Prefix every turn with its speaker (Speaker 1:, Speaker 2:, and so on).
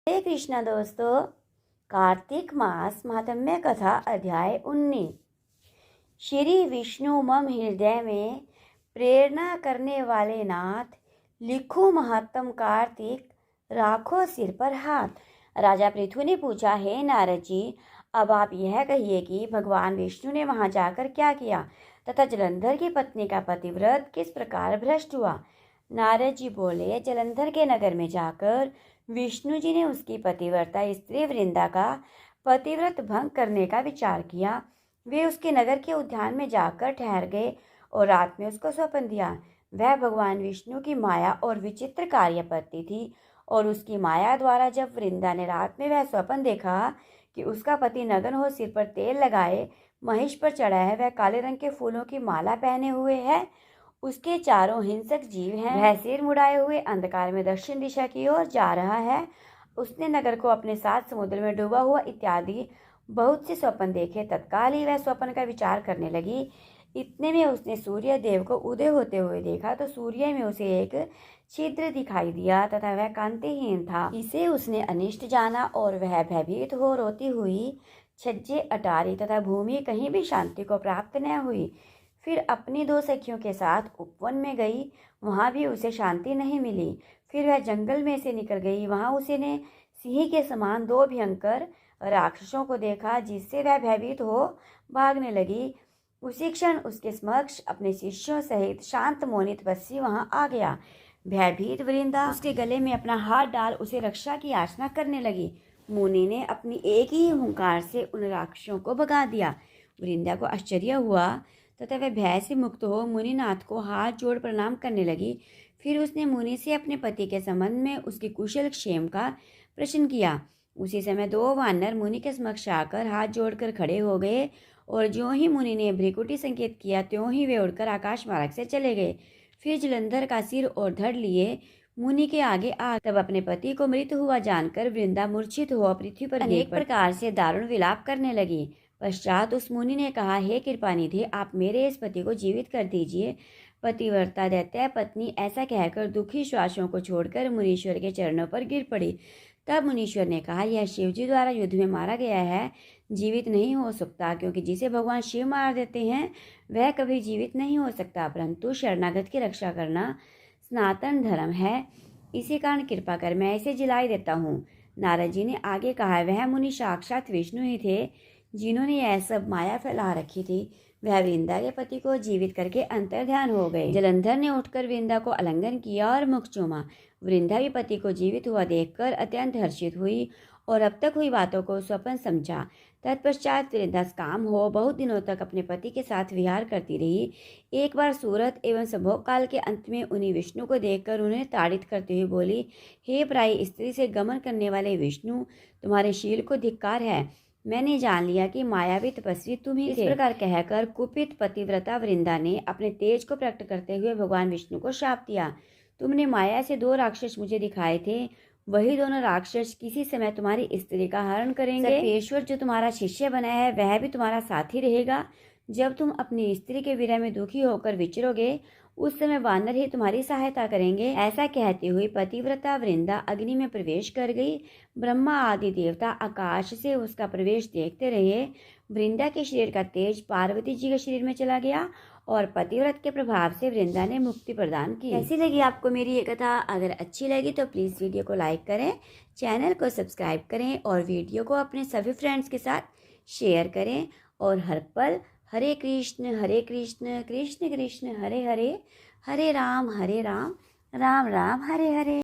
Speaker 1: हरे कृष्णा दोस्तों, कार्तिक मास महात्म्य कथा अध्याय 19। श्री विष्णु मम हृदय में प्रेरणा करने वाले नाथ, लिखो महात्म कार्तिक, राखो सिर पर हाथ। राजा पृथु ने पूछा, हे नारद जी, अब आप यह कहिए कि भगवान विष्णु ने वहां जाकर क्या किया तथा जलंधर की पत्नी का पतिव्रत किस प्रकार भ्रष्ट हुआ। नारद जी बोले, जलंधर के नगर में जाकर विष्णु जी ने उसकी पतिव्रता स्त्री वृंदा का पतिव्रत भंग करने का विचार किया। वे उसके नगर के उद्यान में जाकर ठहर गए और रात में उसको स्वप्न दिया। वह भगवान विष्णु की माया और विचित्र कार्यपद्धति थी और उसकी माया द्वारा जब वृंदा ने रात में वह स्वप्न देखा कि उसका पति नग्न हो, सिर पर तेल लगाए, महिष पर चढ़ा है, वह काले रंग के फूलों की माला पहने हुए है, उसके चारों हिंसक जीव हैं, वह सिर मुड़ाए हुए अंधकार में दक्षिण दिशा की ओर जा रहा है, उसने नगर को अपने साथ समुद्र में डूबा हुआ इत्यादि बहुत से स्वप्न देखे। तत्काल ही वह स्वप्न का विचार करने लगी। इतने में उसने सूर्य देव को उदय होते हुए देखा तो सूर्य में उसे एक छिद्र दिखाई दिया तथा वह कांतिहीन था। इसे उसने अनिष्ट जाना और वह भयभीत हो रोती हुई छज्जे अटारी तथा भूमि कहीं भी शांति को प्राप्त न हुई। फिर अपनी दो सखियों के साथ उपवन में गई, वहां भी उसे शांति नहीं मिली। फिर वह जंगल में से निकल गई, वहां उसने सिंह के समान दो भयंकर राक्षसों को देखा, जिससे वह भयभीत हो भागने लगी। उसी क्षण उसके समक्ष अपने शिष्यों सहित शांत मौनी तपस्वी वहां आ गया। भयभीत वृंदा उसके गले में अपना हाथ डाल उसे रक्षा की याचना करने लगी। मुनि ने अपनी एक ही हुंकार से उन राक्षसों को भगा दिया। वृंदा को आश्चर्य हुआ तथा वह भय से मुक्त हो मुनिनाथ को हाथ जोड़ प्रणाम करने लगी। फिर उसने मुनि से अपने पति के संबंध में उसके कुशल क्षेम का प्रश्न किया। उसी समय दो वानर मुनि के समक्ष आकर हाथ जोड़कर खड़े हो गए और ज्यों ही मुनि ने भ्रिकुटी संकेत किया त्यों ही वे उड़कर आकाश मार्ग से चले गए। फिर जलंधर का सिर और धड़ लिए मुनि के आगे आ तब अपने पति को मृत हुआ जानकर वृंदा मूर्छित हो पृथ्वी पर अनेक प्रकार से दारुण विलाप करने लगी। पश्चात उस मुनि ने कहा, हे कृपानिधि, आप मेरे इस पति को जीवित कर दीजिए। पतिव्रता दैत्य पत्नी ऐसा कहकर दुखी श्वासों को छोड़कर मुनीश्वर के चरणों पर गिर पड़ी। तब मुनीश्वर ने कहा, यह शिवजी द्वारा युद्ध में मारा गया है, जीवित नहीं हो सकता, क्योंकि जिसे भगवान शिव मार देते हैं वह कभी जीवित नहीं हो सकता, परंतु शरणागत की रक्षा करना सनातन धर्म है। इसी कारण कृपा कर मैं इसे जिलाई देता हूँ। नारद जी ने आगे कहा, वह मुनि साक्षात विष्णु ही थे जिन्होंने यह सब माया फैला रखी थी। वह वृंदा के पति को जीवित करके अंतर ध्यान हो गए। जलंधर ने उठकर वृंदा को आलिंगन किया और मुख चूमा। वृंदा भी पति को जीवित हुआ देखकर अत्यंत हर्षित हुई और अब तक हुई बातों को स्वप्न समझा। तत्पश्चात वृंदा काम हो बहुत दिनों तक अपने पति के साथ विहार करती रही। एक बार सूरत एवं संभोग काल के अंत में उन्हीं विष्णु को देखकर उन्हें ताड़ित करते हुए बोली, हे प्राय स्त्री से गमन करने वाले विष्णु, तुम्हारे शील को धिक्कार है। मैंने जान लिया कि मायावी तपस्वी तुम ही थे। इस प्रकार कहकर कुपित पतिव्रता वृंदा ने अपने तेज को प्रकट करते हुए भगवान विष्णु को शाप दिया, तुमने माया से दो राक्षस मुझे दिखाए थे, वही दोनों राक्षस किसी समय तुम्हारी स्त्री का हरण करेंगे। सर्पेश्वर जो तुम्हारा शिष्य बना है वह भी तुम्हारा साथी रहेगा। जब तुम अपनी स्त्री के विरह में दुखी होकर विचरोगे उस समय वानर ही तुम्हारी सहायता करेंगे। ऐसा कहती हुई पतिव्रता वृंदा अग्नि में प्रवेश कर गई। ब्रह्मा आदि देवता आकाश से उसका प्रवेश देखते रहे। वृंदा के शरीर का तेज पार्वती जी के शरीर में चला गया और पतिव्रत के प्रभाव से वृंदा ने मुक्ति प्रदान की। कैसी लगी आपको मेरी ये कथा? अगर अच्छी लगी तो प्लीज़ वीडियो को लाइक करें, चैनल को सब्सक्राइब करें और वीडियो को अपने सभी फ्रेंड्स के साथ शेयर करें। और हर पल हरे कृष्ण कृष्ण कृष्ण हरे हरे, हरे राम राम राम हरे हरे।